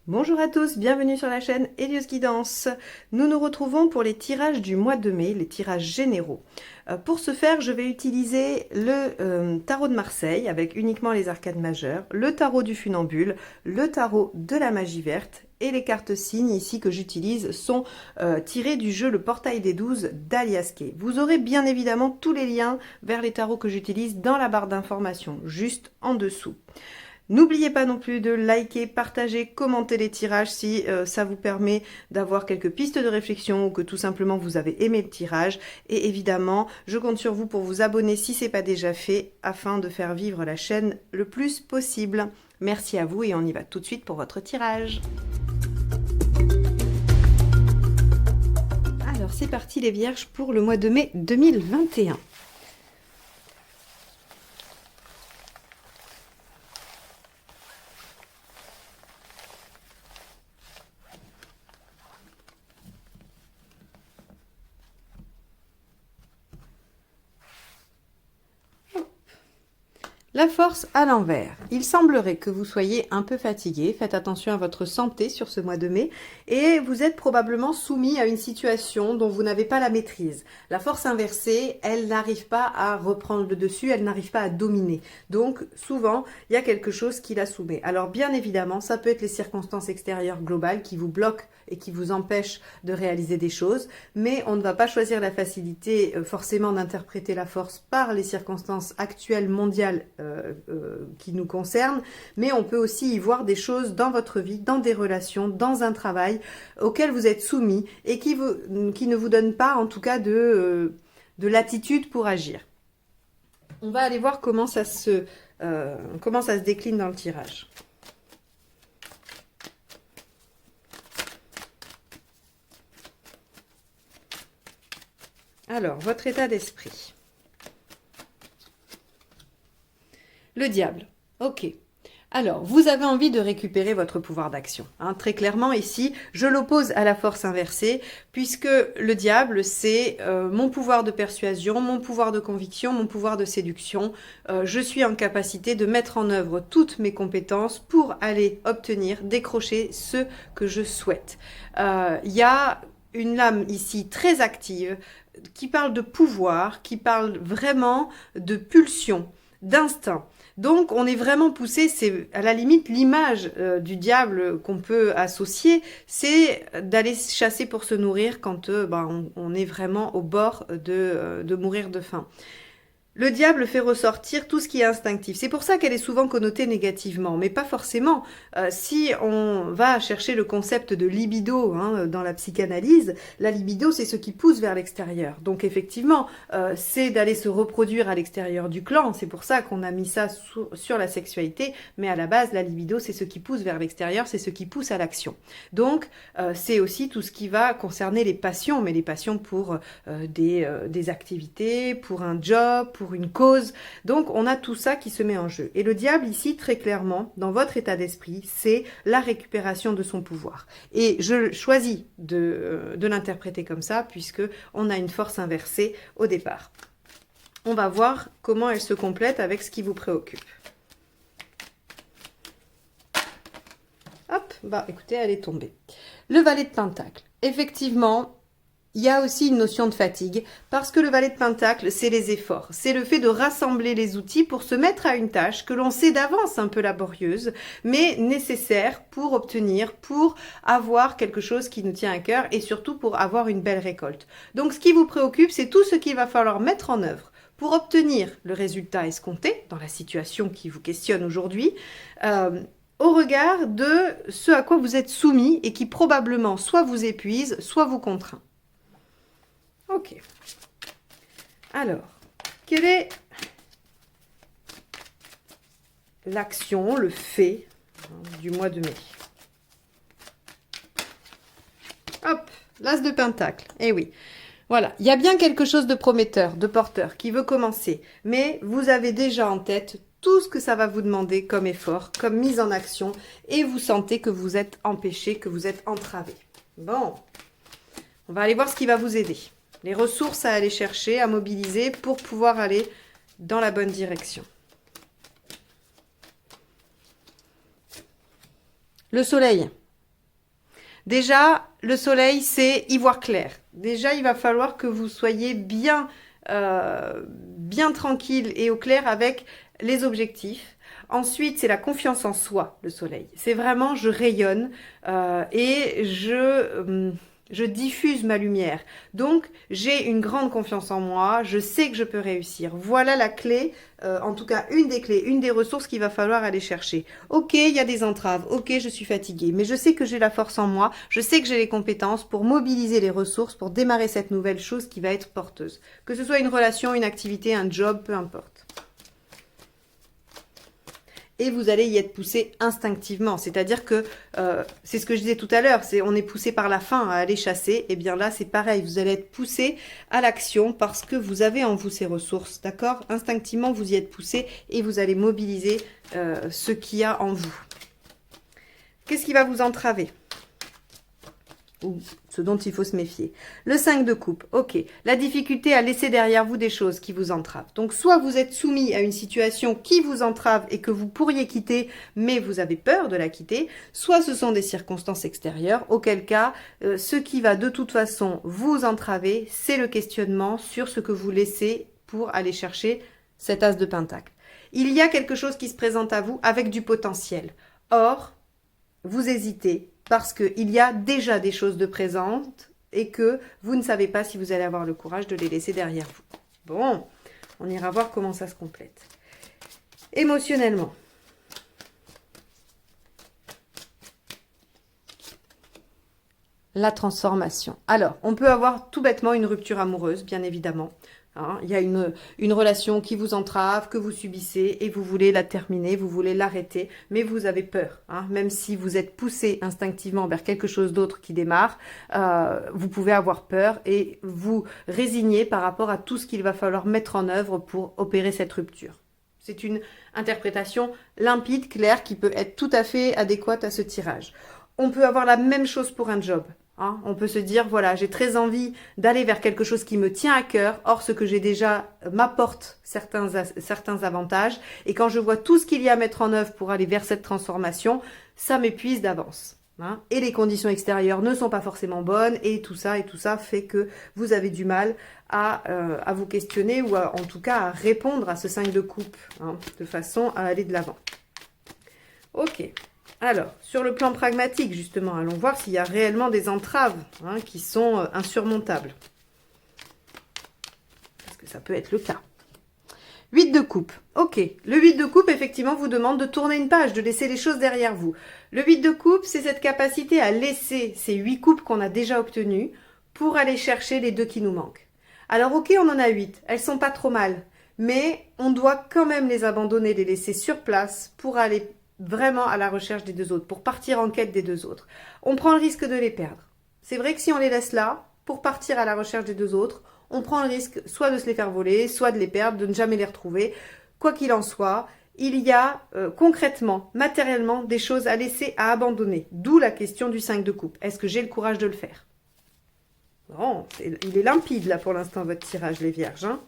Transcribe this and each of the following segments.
Bonjour à tous, bienvenue sur la chaîne Hélios Guidance. Nous nous retrouvons pour les tirages du mois de mai, les tirages généraux. Pour ce faire, je vais utiliser le tarot de Marseille avec uniquement les arcades majeures, le tarot du funambule, le tarot de la magie verte et les cartes signes ici que j'utilise sont tirées du jeu Le Portail des 12 d'Alias Kay. Vous aurez bien évidemment tous les liens vers les tarots que j'utilise dans la barre d'informations, juste en dessous. N'oubliez pas non plus de liker, partager, commenter les tirages si ça vous permet d'avoir quelques pistes de réflexion ou que tout simplement vous avez aimé le tirage. Et évidemment, je compte sur vous pour vous abonner si ce n'est pas déjà fait afin de faire vivre la chaîne le plus possible. Merci à vous et on y va tout de suite pour votre tirage. Alors c'est parti les vierges pour le mois de mai 2021. La force à l'envers. Il semblerait que vous soyez un peu fatigué. Faites attention à votre santé sur ce mois de mai. Et vous êtes probablement soumis à une situation dont vous n'avez pas la maîtrise. La force inversée, elle n'arrive pas à reprendre le dessus, elle n'arrive pas à dominer. Donc, souvent, il y a quelque chose qui la soumet. Alors, bien évidemment, ça peut être les circonstances extérieures globales qui vous bloquent et qui vous empêchent de réaliser des choses. Mais on ne va pas choisir la facilité forcément d'interpréter la force par les circonstances actuelles mondiales qui nous concernent, mais on peut aussi y voir des choses dans votre vie, dans des relations, dans un travail auquel vous êtes soumis et qui ne vous donnent pas en tout cas de latitude pour agir. On va aller voir comment ça se décline dans le tirage. Alors, votre état d'esprit. Le diable. Ok. Alors, vous avez envie de récupérer votre pouvoir d'action. Hein. Très clairement, ici, je l'oppose à la force inversée, puisque le diable, c'est mon pouvoir de persuasion, mon pouvoir de conviction, mon pouvoir de séduction. Je suis en capacité de mettre en œuvre toutes mes compétences pour aller obtenir, décrocher ce que je souhaite. Il y a une lame ici très active qui parle de pouvoir, qui parle vraiment de pulsion, d'instinct. Donc, on est vraiment poussé, c'est à la limite l'image du diable qu'on peut associer, c'est d'aller chasser pour se nourrir quand on est vraiment au bord de mourir de faim. Le diable fait ressortir tout ce qui est instinctif. C'est pour ça qu'elle est souvent connotée négativement, mais pas forcément. Si on va chercher le concept de libido dans la psychanalyse, la libido, c'est ce qui pousse vers l'extérieur. Donc effectivement, c'est d'aller se reproduire à l'extérieur du clan. C'est pour ça qu'on a mis ça sur la sexualité. Mais à la base, la libido, c'est ce qui pousse vers l'extérieur, c'est ce qui pousse à l'action. Donc, c'est aussi tout ce qui va concerner les passions, mais les passions pour des activités, pour un job, pour une cause. Donc, on a tout ça qui se met en jeu. Et le diable, ici, très clairement, dans votre état d'esprit, c'est la récupération de son pouvoir. Et je choisis de l'interpréter comme ça, puisque on a une force inversée au départ. On va voir comment elle se complète avec ce qui vous préoccupe. Hop, bah écoutez, elle est tombée. Le valet de Pentacle. Effectivement, il y a aussi une notion de fatigue, parce que le valet de Pentacle, c'est les efforts. C'est le fait de rassembler les outils pour se mettre à une tâche que l'on sait d'avance un peu laborieuse, mais nécessaire pour obtenir, pour avoir quelque chose qui nous tient à cœur et surtout pour avoir une belle récolte. Donc ce qui vous préoccupe, c'est tout ce qu'il va falloir mettre en œuvre pour obtenir le résultat escompté dans la situation qui vous questionne aujourd'hui, au regard de ce à quoi vous êtes soumis et qui probablement soit vous épuise, soit vous contraint. Ok. Alors, quelle est l'action, le fait du mois de mai? Hop, l'as de Pentacle. Eh oui. Voilà, il y a bien quelque chose de prometteur, de porteur, qui veut commencer. Mais vous avez déjà en tête tout ce que ça va vous demander comme effort, comme mise en action. Et vous sentez que vous êtes empêché, que vous êtes entravé. Bon, on va aller voir ce qui va vous aider. Les ressources à aller chercher, à mobiliser pour pouvoir aller dans la bonne direction. Le soleil. Déjà, le soleil, c'est ivoire clair. Déjà, il va falloir que vous soyez bien tranquille et au clair avec les objectifs. Ensuite, c'est la confiance en soi, le soleil. C'est vraiment, je rayonne et je diffuse ma lumière. Donc, j'ai une grande confiance en moi. Je sais que je peux réussir. Voilà la clé, en tout cas une des clés, une des ressources qu'il va falloir aller chercher. Ok, il y a des entraves. Ok, je suis fatiguée. Mais je sais que j'ai la force en moi. Je sais que j'ai les compétences pour mobiliser les ressources, pour démarrer cette nouvelle chose qui va être porteuse. Que ce soit une relation, une activité, un job, peu importe. Et vous allez y être poussé instinctivement. C'est-à-dire que, c'est ce que je disais tout à l'heure, on est poussé par la faim à aller chasser. Et bien là, c'est pareil, vous allez être poussé à l'action parce que vous avez en vous ces ressources, d'accord? Instinctivement, vous y êtes poussé et vous allez mobiliser ce qu'il y a en vous. Qu'est-ce qui va vous entraver? Ou ce dont il faut se méfier. Le 5 de coupe, ok. La difficulté à laisser derrière vous des choses qui vous entravent. Donc, soit vous êtes soumis à une situation qui vous entrave et que vous pourriez quitter, mais vous avez peur de la quitter, soit ce sont des circonstances extérieures, auquel cas, ce qui va de toute façon vous entraver, c'est le questionnement sur ce que vous laissez pour aller chercher cet as de pentacle. Il y a quelque chose qui se présente à vous avec du potentiel. Or, vous hésitez parce qu'il y a déjà des choses de présentes et que vous ne savez pas si vous allez avoir le courage de les laisser derrière vous. Bon, on ira voir comment ça se complète. Émotionnellement. La transformation. Alors, on peut avoir tout bêtement une rupture amoureuse, bien évidemment. Hein, il y a une relation qui vous entrave, que vous subissez et vous voulez la terminer, vous voulez l'arrêter, mais vous avez peur. Hein, même si vous êtes poussé instinctivement vers quelque chose d'autre qui démarre, vous pouvez avoir peur et vous résigner par rapport à tout ce qu'il va falloir mettre en œuvre pour opérer cette rupture. C'est une interprétation limpide, claire, qui peut être tout à fait adéquate à ce tirage. On peut avoir la même chose pour un job. Hein, on peut se dire, voilà, j'ai très envie d'aller vers quelque chose qui me tient à cœur. Or, ce que j'ai déjà m'apporte certains avantages. Et quand je vois tout ce qu'il y a à mettre en œuvre pour aller vers cette transformation, ça m'épuise d'avance. Hein, et les conditions extérieures ne sont pas forcément bonnes. Et tout ça fait que vous avez du mal à vous questionner ou en tout cas à répondre à ce 5 de coupe, hein, de façon à aller de l'avant. Ok. Alors, sur le plan pragmatique, justement, allons voir s'il y a réellement des entraves hein, qui sont insurmontables. Parce que ça peut être le cas. 8 de coupe. Ok, le 8 de coupe, effectivement, vous demande de tourner une page, de laisser les choses derrière vous. Le 8 de coupe, c'est cette capacité à laisser ces 8 coupes qu'on a déjà obtenues pour aller chercher les 2 qui nous manquent. Alors, ok, on en a 8, elles sont pas trop mal, mais on doit quand même les abandonner, les laisser sur place pour aller vraiment à la recherche des 2 autres, pour partir en quête des 2 autres. On prend le risque de les perdre. C'est vrai que si on les laisse là, pour partir à la recherche des 2 autres, on prend le risque soit de se les faire voler, soit de les perdre, de ne jamais les retrouver. Quoi qu'il en soit, il y a concrètement, matériellement, des choses à laisser, à abandonner. D'où la question du 5 de coupe. Est-ce que j'ai le courage de le faire? Bon, il est limpide là pour l'instant votre tirage, les vierges. Hein.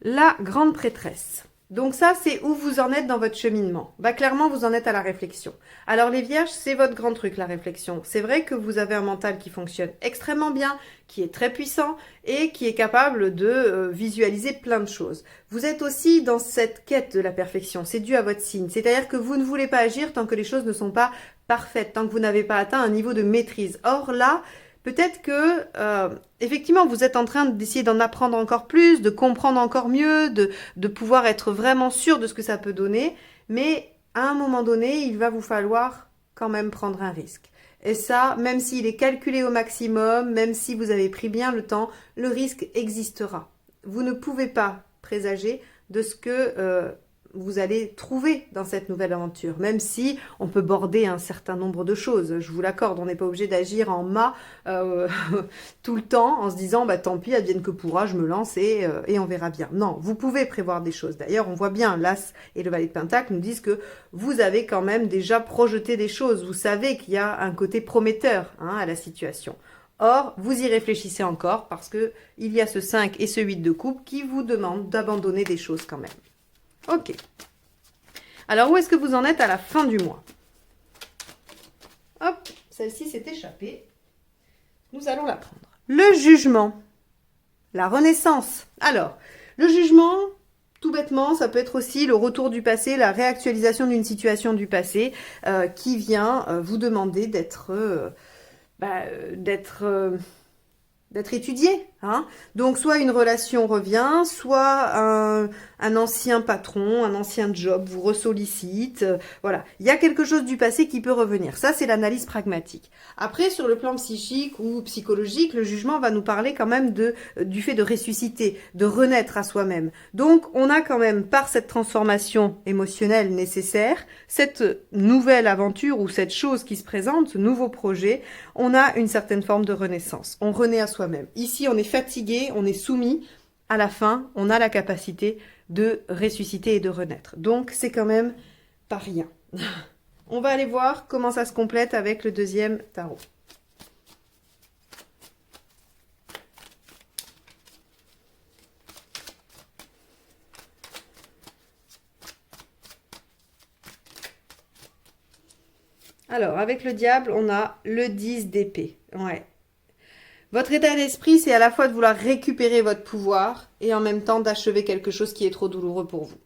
La grande prêtresse. Donc ça, c'est où vous en êtes dans votre cheminement. Bah, clairement, vous en êtes à la réflexion. Alors les vierges, c'est votre grand truc, la réflexion. C'est vrai que vous avez un mental qui fonctionne extrêmement bien, qui est très puissant et qui est capable de visualiser plein de choses. Vous êtes aussi dans cette quête de la perfection. C'est dû à votre signe. C'est-à-dire que vous ne voulez pas agir tant que les choses ne sont pas parfaites, tant que vous n'avez pas atteint un niveau de maîtrise. Or là, peut-être que, effectivement, vous êtes en train d'essayer d'en apprendre encore plus, de comprendre encore mieux, de pouvoir être vraiment sûr de ce que ça peut donner. Mais à un moment donné, il va vous falloir quand même prendre un risque. Et ça, même s'il est calculé au maximum, même si vous avez pris bien le temps, le risque existera. Vous ne pouvez pas présager de ce que vous allez trouver dans cette nouvelle aventure, même si on peut border un certain nombre de choses. Je vous l'accorde, on n'est pas obligé d'agir en mât tout le temps en se disant bah tant pis, advienne que pourra, je me lance et on verra bien. Non, vous pouvez prévoir des choses. D'ailleurs, on voit bien, l'As et le Valet de Pentacle nous disent que vous avez quand même déjà projeté des choses. Vous savez qu'il y a un côté prometteur hein, à la situation. Or, vous y réfléchissez encore parce que il y a ce 5 et ce 8 de coupe qui vous demandent d'abandonner des choses quand même. Ok. Alors, où est-ce que vous en êtes à la fin du mois? Hop, celle-ci s'est échappée. Nous allons la prendre. Le jugement. La renaissance. Alors, le jugement, tout bêtement, ça peut être aussi le retour du passé, la réactualisation d'une situation du passé qui vient vous demander d'être étudié. Hein. Donc, soit une relation revient, soit un ancien patron, un ancien job vous ressollicite. Voilà, il y a quelque chose du passé qui peut revenir. Ça, c'est l'analyse pragmatique. Après, sur le plan psychique ou psychologique, le jugement va nous parler quand même du fait de ressusciter, de renaître à soi-même. Donc, on a quand même, par cette transformation émotionnelle nécessaire, cette nouvelle aventure ou cette chose qui se présente, ce nouveau projet, on a une certaine forme de renaissance. On renaît à soi-même. Ici, on est fatigué, on est soumis. À la fin, on a la capacité de ressusciter et de renaître. Donc, c'est quand même pas rien. On va aller voir comment ça se complète avec le deuxième tarot. Alors, avec le diable, on a le 10 d'épée. Ouais. Votre état d'esprit, c'est à la fois de vouloir récupérer votre pouvoir et en même temps d'achever quelque chose qui est trop douloureux pour vous.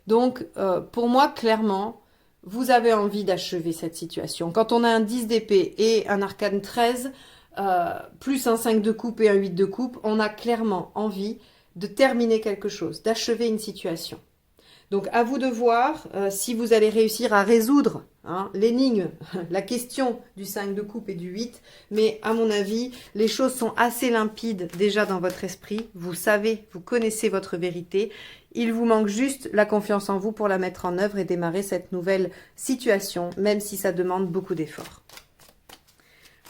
Donc, pour moi, clairement, vous avez envie d'achever cette situation. Quand on a un 10 d'épée et un arcane 13, plus un 5 de coupe et un 8 de coupe, on a clairement envie de terminer quelque chose, d'achever une situation. Donc, à vous de voir si vous allez réussir à résoudre l'énigme, la question du 5 de coupe et du 8. Mais à mon avis, les choses sont assez limpides déjà dans votre esprit. Vous savez, vous connaissez votre vérité. Il vous manque juste la confiance en vous pour la mettre en œuvre et démarrer cette nouvelle situation, même si ça demande beaucoup d'efforts.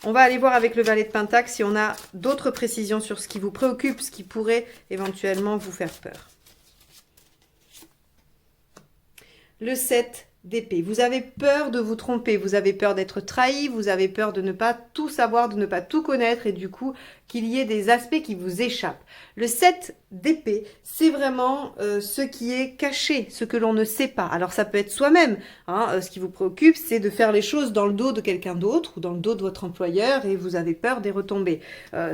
On va aller voir avec le valet de Pentacle si on a d'autres précisions sur ce qui vous préoccupe, ce qui pourrait éventuellement vous faire peur. Le 7 d'épée. Vous avez peur de vous tromper, vous avez peur d'être trahi, vous avez peur de ne pas tout savoir, de ne pas tout connaître et du coup qu'il y ait des aspects qui vous échappent. Le 7 d'épée, c'est vraiment ce qui est caché, ce que l'on ne sait pas. Alors ça peut être soi-même. Ce qui vous préoccupe, c'est de faire les choses dans le dos de quelqu'un d'autre ou dans le dos de votre employeur et vous avez peur des retombées.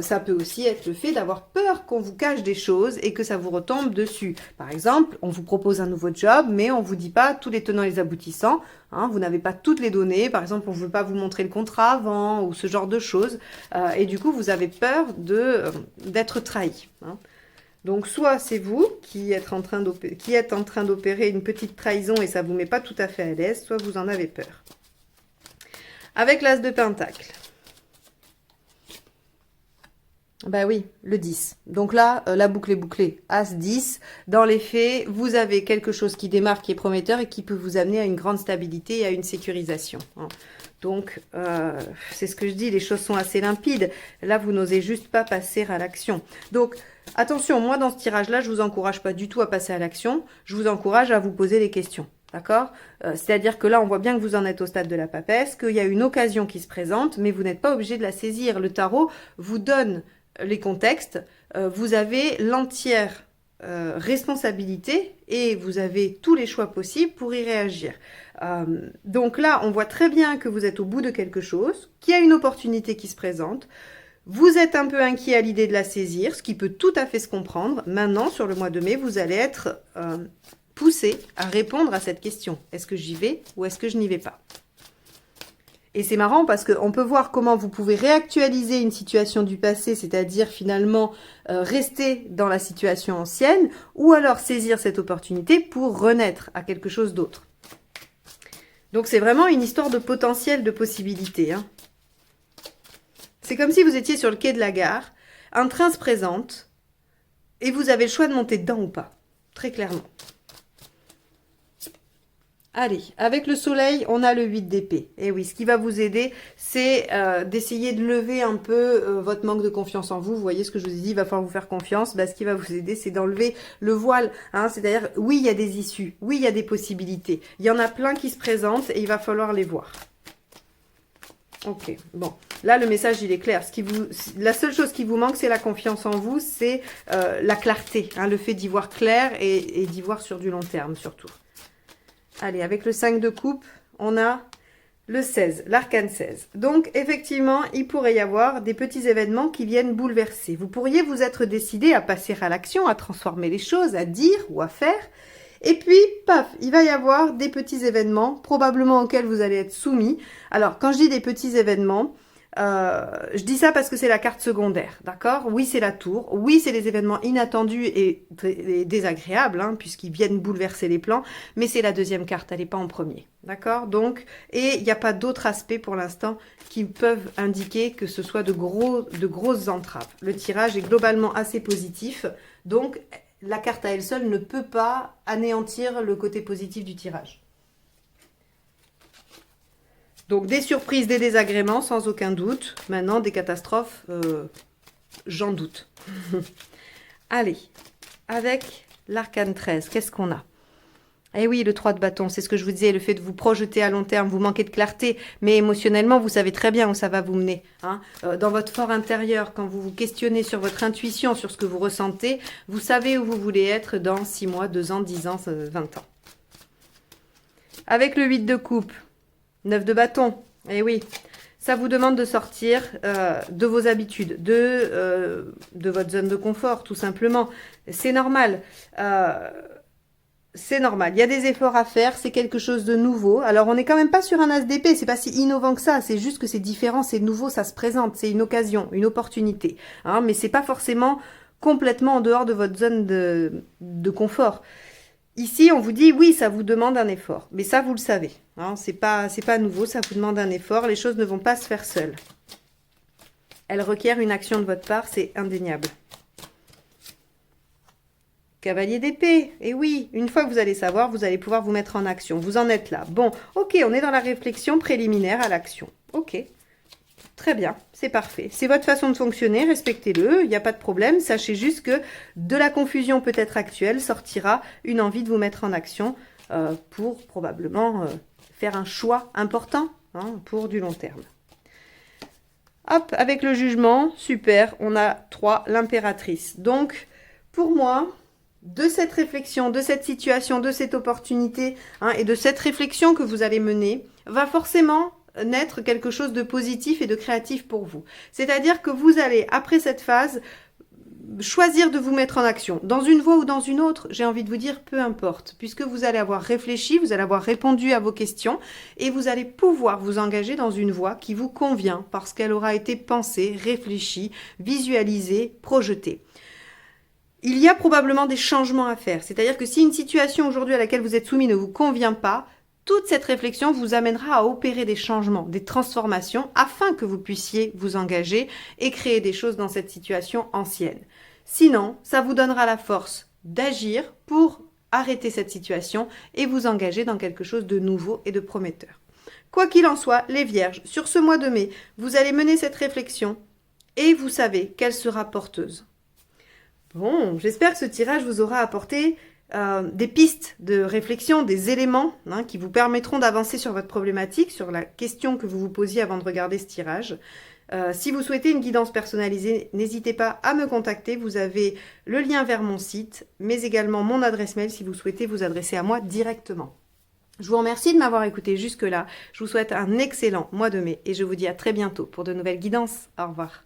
Ça peut aussi être le fait d'avoir peur qu'on vous cache des choses et que ça vous retombe dessus. Par exemple, on vous propose un nouveau job, mais on vous dit pas tous les tenants et les aboutissants. Vous n'avez pas toutes les données. Par exemple, on ne veut pas vous montrer le contrat avant ou ce genre de choses. Et du coup, vous avez peur d'être trahi. Donc, soit c'est vous qui êtes en train d'opérer une petite trahison et ça ne vous met pas tout à fait à l'aise, soit vous en avez peur. Avec l'As de Pentacle. Ben oui, le 10. Donc là, la boucle est bouclée. As 10. Dans les faits, vous avez quelque chose qui démarre, qui est prometteur et qui peut vous amener à une grande stabilité et à une sécurisation. Donc, c'est ce que je dis, les choses sont assez limpides. Là, vous n'osez juste pas passer à l'action. Donc, attention, moi, dans ce tirage-là, je vous encourage pas du tout à passer à l'action. Je vous encourage à vous poser des questions. D'accord? C'est-à-dire que là, on voit bien que vous en êtes au stade de la papesse, qu'il y a une occasion qui se présente, mais vous n'êtes pas obligé de la saisir. Le tarot vous donne les contextes, vous avez l'entière responsabilité et vous avez tous les choix possibles pour y réagir. Donc là, on voit très bien que vous êtes au bout de quelque chose, qu'il y a une opportunité qui se présente. Vous êtes un peu inquiet à l'idée de la saisir, ce qui peut tout à fait se comprendre. Maintenant, sur le mois de mai, vous allez être poussé à répondre à cette question. Est-ce que j'y vais ou est-ce que je n'y vais pas ? Et c'est marrant parce qu'on peut voir comment vous pouvez réactualiser une situation du passé, c'est-à-dire finalement rester dans la situation ancienne, ou alors saisir cette opportunité pour renaître à quelque chose d'autre. Donc c'est vraiment une histoire de potentiel, de possibilités. C'est comme si vous étiez sur le quai de la gare, un train se présente, et vous avez le choix de monter dedans ou pas, très clairement. Allez, avec le soleil, on a le 8 d'épée. Et oui, ce qui va vous aider, c'est d'essayer de lever un peu votre manque de confiance en vous. Vous voyez ce que je vous ai dit, il va falloir vous faire confiance. Ce qui va vous aider, c'est d'enlever le voile. C'est-à-dire, oui, il y a des issues. Oui, il y a des possibilités. Il y en a plein qui se présentent et il va falloir les voir. Ok, bon. Là, le message, il est clair. La seule chose qui vous manque, c'est la confiance en vous, c'est la clarté, hein, le fait d'y voir clair et d'y voir sur du long terme, surtout. Allez, avec le 5 de coupe, on a le 16, l'arcane 16. Donc, effectivement, il pourrait y avoir des petits événements qui viennent bouleverser. Vous pourriez vous être décidé à passer à l'action, à transformer les choses, à dire ou à faire. Et puis, paf, il va y avoir des petits événements, probablement auxquels vous allez être soumis. Alors, quand je dis des petits événements, je dis ça parce que c'est la carte secondaire, d'accord? Oui, c'est la tour. Oui, c'est les événements inattendus et désagréables, hein, puisqu'ils viennent bouleverser les plans. Mais c'est la deuxième carte, elle n'est pas en premier, d'accord? Donc, et il n'y a pas d'autres aspects pour l'instant qui peuvent indiquer que ce soit de grosses entraves. Le tirage est globalement assez positif, donc la carte à elle seule ne peut pas anéantir le côté positif du tirage. Donc des surprises, des désagréments, sans aucun doute. Maintenant, des catastrophes, j'en doute. Allez, avec l'arcane 13, qu'est-ce qu'on a? Eh oui, le 3 de bâton, c'est ce que je vous disais, le fait de vous projeter à long terme, vous manquez de clarté, mais émotionnellement, vous savez très bien où ça va vous mener. Hein. Dans votre fort intérieur, quand vous vous questionnez sur votre intuition, sur ce que vous ressentez, vous savez où vous voulez être dans 6 mois, 2 ans, 10 ans, 20 ans. Avec le 8 de coupe, 9 de bâton, eh oui, ça vous demande de sortir de vos habitudes, de votre zone de confort, tout simplement. C'est normal. C'est normal. Il y a des efforts à faire, c'est quelque chose de nouveau. Alors, on n'est quand même pas sur un as d'épée, c'est pas si innovant que ça. C'est juste que c'est différent, c'est nouveau, ça se présente. C'est une occasion, une opportunité. Hein, mais c'est pas forcément complètement en dehors de votre zone de confort. Ici, on vous dit, oui, ça vous demande un effort. Mais ça, vous le savez. Hein, c'est pas nouveau, ça vous demande un effort. Les choses ne vont pas se faire seules. Elles requièrent une action de votre part, c'est indéniable. Cavalier d'épée. Et oui, une fois que vous allez savoir, vous allez pouvoir vous mettre en action. Vous en êtes là. Bon, ok, on est dans la réflexion préliminaire à l'action. Ok. Très bien, c'est parfait. C'est votre façon de fonctionner, respectez-le, il n'y a pas de problème. Sachez juste que de la confusion peut-être actuelle sortira une envie de vous mettre en action pour probablement faire un choix important hein, pour du long terme. Hop, avec le jugement, super, on a 3, l'impératrice. Donc, pour moi, de cette réflexion, de cette situation, de cette opportunité hein, et de cette réflexion que vous allez mener, va forcément naître quelque chose de positif et de créatif pour vous. C'est-à-dire que vous allez, après cette phase, choisir de vous mettre en action. Dans une voie ou dans une autre, j'ai envie de vous dire, peu importe. Puisque vous allez avoir réfléchi, vous allez avoir répondu à vos questions et vous allez pouvoir vous engager dans une voie qui vous convient parce qu'elle aura été pensée, réfléchie, visualisée, projetée. Il y a probablement des changements à faire. C'est-à-dire que si une situation aujourd'hui à laquelle vous êtes soumis ne vous convient pas, toute cette réflexion vous amènera à opérer des changements, des transformations, afin que vous puissiez vous engager et créer des choses dans cette situation ancienne. Sinon, ça vous donnera la force d'agir pour arrêter cette situation et vous engager dans quelque chose de nouveau et de prometteur. Quoi qu'il en soit, les Vierges, sur ce mois de mai, vous allez mener cette réflexion et vous savez qu'elle sera porteuse. Bon, j'espère que ce tirage vous aura apporté des pistes de réflexion, des éléments hein, qui vous permettront d'avancer sur votre problématique, sur la question que vous vous posiez avant de regarder ce tirage. Si vous souhaitez une guidance personnalisée, n'hésitez pas à me contacter. Vous avez le lien vers mon site, mais également mon adresse mail si vous souhaitez vous adresser à moi directement. Je vous remercie de m'avoir écouté jusque-là. Je vous souhaite un excellent mois de mai et je vous dis à très bientôt pour de nouvelles guidances. Au revoir.